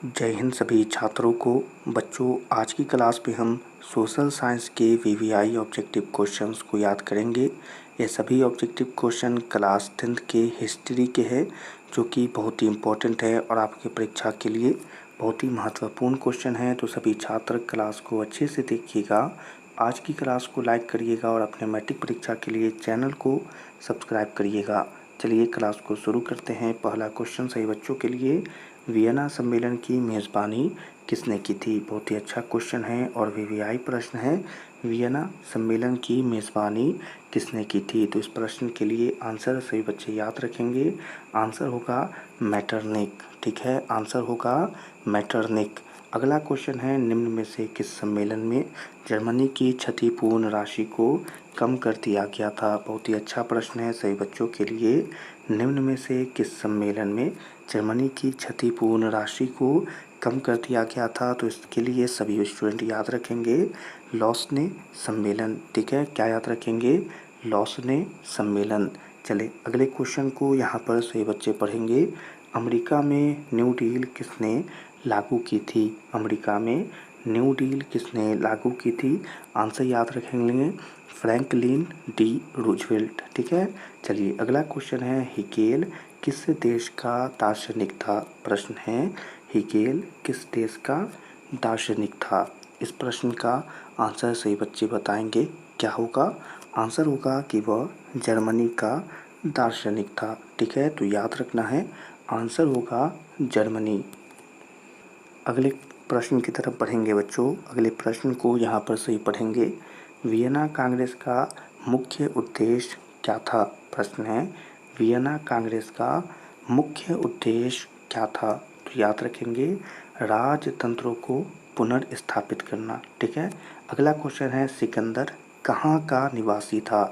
जय हिंद सभी छात्रों को। बच्चों, आज की क्लास में हम सोशल साइंस के वीवीआई ऑब्जेक्टिव क्वेश्चंस को याद करेंगे। ये सभी ऑब्जेक्टिव क्वेश्चन क्लास 10th के हिस्ट्री के हैं, जो कि बहुत ही इम्पोर्टेंट है और आपके परीक्षा के लिए बहुत ही महत्वपूर्ण क्वेश्चन है। तो सभी छात्र क्लास को अच्छे से देखिएगा, आज की क्लास को लाइक करिएगा और अपने मैट्रिक परीक्षा के लिए चैनल को सब्सक्राइब करिएगा। चलिए क्लास को शुरू करते हैं। पहला क्वेश्चन सही बच्चों के लिए, वियना सम्मेलन की मेज़बानी किसने की थी? बहुत ही अच्छा क्वेश्चन है और वीवीआई प्रश्न है। वियना सम्मेलन की मेज़बानी किसने की थी? तो इस प्रश्न के लिए आंसर सभी बच्चे याद रखेंगे। आंसर होगा मैटरनिक। ठीक है, आंसर होगा मैटरनिक। अगला क्वेश्चन है, निम्न में से किस सम्मेलन में जर्मनी की क्षतिपूर्ण राशि को कम कर दिया गया था? बहुत ही अच्छा प्रश्न है सभी बच्चों के लिए। निम्न में से किस सम्मेलन में जर्मनी की क्षतिपूर्ण राशि को कम कर दिया गया था? तो इसके लिए सभी स्टूडेंट याद रखेंगे लॉसने सम्मेलन। ठीक है, क्या याद रखेंगे? लॉसने सम्मेलन। चले अगले क्वेश्चन को यहाँ पर सभी बच्चे पढ़ेंगे। अमेरिका में न्यू डील किसने लागू की थी? अमेरिका में न्यू डील किसने लागू की थी? आंसर याद रखेंगे फ्रैंकलिन डी रूजवेल्ट। ठीक है, चलिए अगला क्वेश्चन है, हिगेल किस देश का दार्शनिक था? प्रश्न है, हिगेल किस देश का दार्शनिक था? इस प्रश्न का आंसर सही बच्चे बताएंगे। क्या होगा? आंसर होगा कि वह जर्मनी का दार्शनिक था। ठीक है, तो याद रखना है, आंसर होगा जर्मनी। अगले प्रश्न की तरफ बढ़ेंगे बच्चों। अगले प्रश्न को यहाँ पर सही पढ़ेंगे। वियना कांग्रेस का मुख्य उद्देश्य क्या था? प्रश्न है, वियना कांग्रेस का मुख्य उद्देश्य क्या था? तो याद रखेंगे राजतंत्रों को पुनर्स्थापित करना। ठीक है, अगला क्वेश्चन है, सिकंदर कहाँ का निवासी था?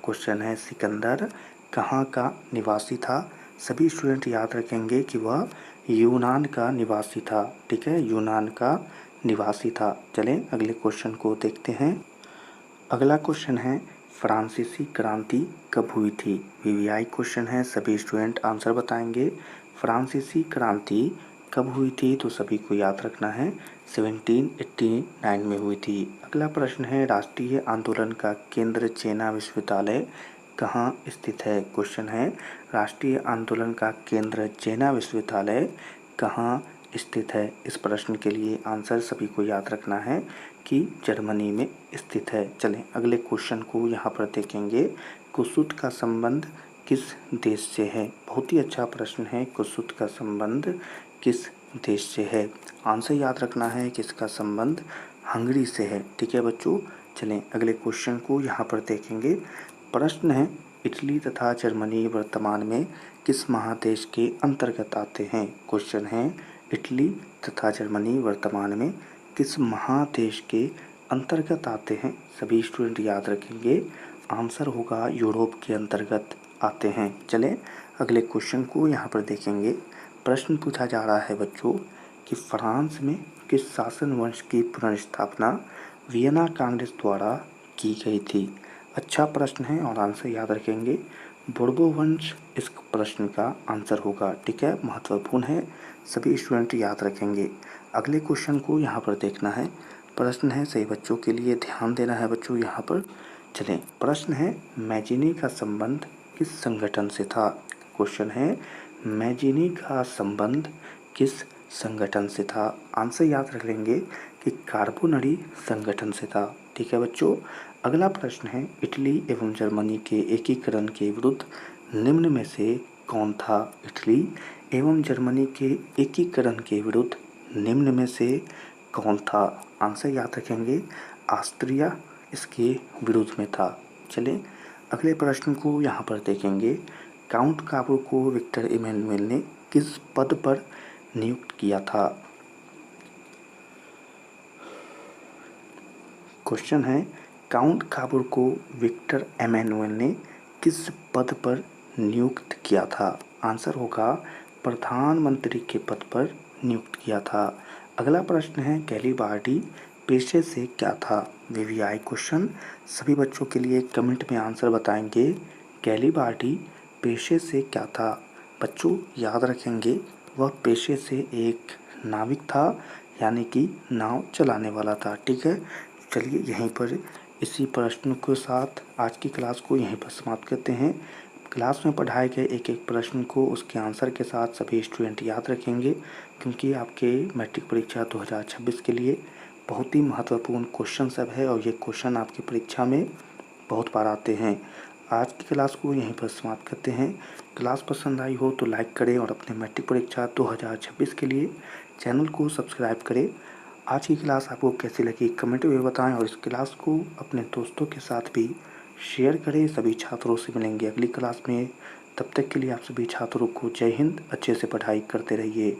क्वेश्चन है, सिकंदर कहाँ का निवासी था? सभी स्टूडेंट याद रखेंगे कि वह यूनान का निवासी था। ठीक है, यूनान का निवासी था। चलें अगले क्वेश्चन को देखते हैं। अगला क्वेश्चन है, फ्रांसीसी क्रांति कब हुई थी? वीवीआई क्वेश्चन है, सभी स्टूडेंट आंसर बताएंगे। फ्रांसीसी क्रांति कब हुई थी? तो सभी को याद रखना है 1789 में हुई थी। अगला प्रश्न है, राष्ट्रीय आंदोलन का केंद्र चेना विश्वविद्यालय कहाँ स्थित है? क्वेश्चन है, राष्ट्रीय आंदोलन का केंद्र चेना विश्वविद्यालय कहाँ स्थित है? इस प्रश्न के लिए आंसर सभी को याद रखना है कि जर्मनी में स्थित है। चलें अगले क्वेश्चन को यहाँ पर देखेंगे। कुसुत का संबंध किस देश से है? बहुत ही अच्छा प्रश्न है, कुसुत का संबंध किस देश से है? आंसर याद रखना है कि इसका संबंध हंगरी से है। ठीक है बच्चों, चलें अगले क्वेश्चन को यहाँ पर देखेंगे। प्रश्न है, इटली तथा जर्मनी वर्तमान में किस महादेश के अंतर्गत आते हैं? क्वेश्चन है, इटली तथा जर्मनी वर्तमान में किस महादेश के अंतर्गत आते हैं? सभी स्टूडेंट याद रखेंगे, आंसर होगा यूरोप के अंतर्गत आते हैं। चलें अगले क्वेश्चन को यहाँ पर देखेंगे। प्रश्न पूछा जा रहा है बच्चों कि फ्रांस में किस शासन वंश की पुनर्स्थापना वियना कांग्रेस द्वारा की गई थी? अच्छा प्रश्न है और आंसर याद रखेंगे बोर्बो वंश इस प्रश्न का आंसर होगा। ठीक है, महत्वपूर्ण है, सभी स्टूडेंट याद रखेंगे। अगले क्वेश्चन को यहाँ पर देखना है। प्रश्न है, सही बच्चों के लिए ध्यान देना है बच्चों यहाँ पर। चलें प्रश्न है, मैजिनी का संबंध किस संगठन से था? क्वेश्चन है, मैजिनी का संबंध किस संगठन से था? आंसर याद रख लेंगे कि कार्बोनरी संगठन से था। ठीक है बच्चों, अगला प्रश्न है, इटली एवं जर्मनी के एकीकरण के विरुद्ध निम्न में से कौन था? इटली एवं जर्मनी के एकीकरण के विरुद्ध निम्न में से कौन था? आंसर याद रखेंगे ऑस्ट्रिया इसके विरुद्ध में था। चलें अगले प्रश्न को यहाँ पर देखेंगे। काउंट काबू को विक्टर इमैनुएल ने किस पद पर नियुक्त किया था? क्वेश्चन है, काउंट काबूर को विक्टर इमैनुएल ने किस पद पर नियुक्त किया था? आंसर होगा प्रधानमंत्री के पद पर नियुक्त किया था। अगला प्रश्न है, गैलीबार्डी पेशे से क्या था? वीवीआई क्वेश्चन, सभी बच्चों के लिए कमेंट में आंसर बताएंगे। गैलीबार्डी पेशे से क्या था? बच्चों याद रखेंगे, वह पेशे से एक नाविक था, यानी कि नाव चलाने वाला था। ठीक है, चलिए यहीं पर इसी प्रश्न के साथ आज की क्लास को यहीं पर समाप्त करते हैं। क्लास में पढ़ाए गए एक एक प्रश्न को उसके आंसर के साथ सभी स्टूडेंट याद रखेंगे, क्योंकि आपके मैट्रिक परीक्षा 2026 के लिए बहुत ही महत्वपूर्ण क्वेश्चन सब है और ये क्वेश्चन आपकी परीक्षा में बहुत बार आते हैं। आज की क्लास को यहीं पर समाप्त करते हैं। क्लास पसंद आई हो तो लाइक करें और अपने मैट्रिक परीक्षा 2026 के लिए चैनल को सब्सक्राइब करें। आज की क्लास आपको कैसी लगी कमेंट में बताएं और इस क्लास को अपने दोस्तों के साथ भी शेयर करें। सभी छात्रों से मिलेंगे अगली क्लास में। तब तक के लिए आप सभी छात्रों को जय हिंद। अच्छे से पढ़ाई करते रहिए।